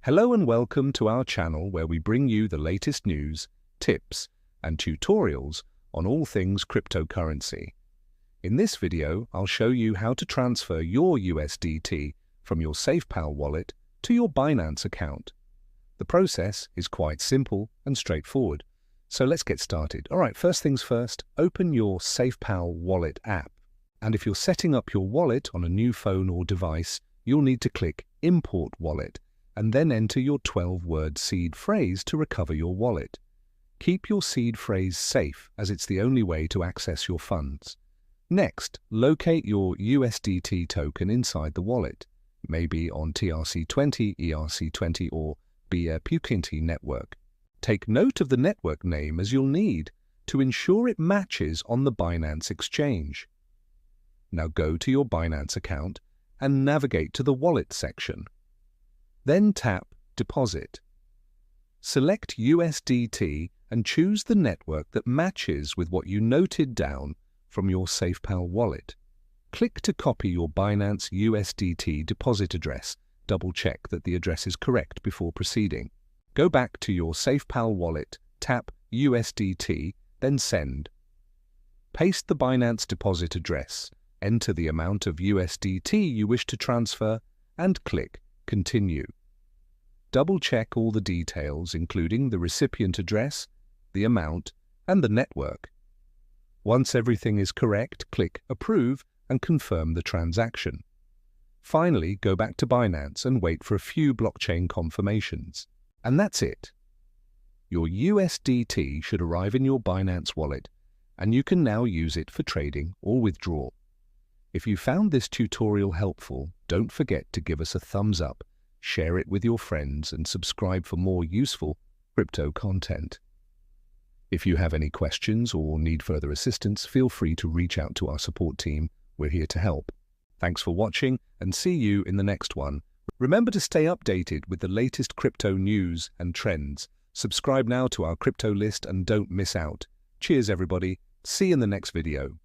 Hello and welcome to our channel where we bring you the latest news, tips, and tutorials on all things cryptocurrency. In this video, I'll show you how to transfer your USDT from your SafePal wallet to your Binance account. The process is quite simple and straightforward, so let's get started. Alright, first things first, open your SafePal wallet app. And if you're setting up your wallet on a new phone or device, you'll need to click Import Wallet and then enter your 12-word seed phrase to recover your wallet. Keep your seed phrase safe as it's the only way to access your funds. Next, locate your USDT token inside the wallet, maybe on TRC20, ERC20 or BRC20 network. Take note of the network name as you'll need to ensure it matches on the Binance exchange. Now go to your Binance account and navigate to the Wallet section. Then tap Deposit. Select USDT and choose the network that matches with what you noted down from your SafePal wallet. Click to copy your Binance USDT deposit address. Double-check that the address is correct before proceeding. Go back to your SafePal wallet, tap USDT, then Send. Paste the Binance deposit address, enter the amount of USDT you wish to transfer, and click Continue. Double-check all the details, including the recipient address, the amount, and the network. Once everything is correct, click Approve and confirm the transaction. Finally, go back to Binance and wait for a few blockchain confirmations. And that's it. Your USDT should arrive in your Binance wallet, and you can now use it for trading or withdrawal. If you found this tutorial helpful, don't forget to give us a thumbs up, share it with your friends, and subscribe for more useful crypto content. If you have any questions or need further assistance, feel free to reach out to our support team. We're here to help. Thanks for watching and see you in the next one. Remember to stay updated with the latest crypto news and trends. Subscribe now to our crypto list and don't miss out. Cheers everybody. See you in the next video.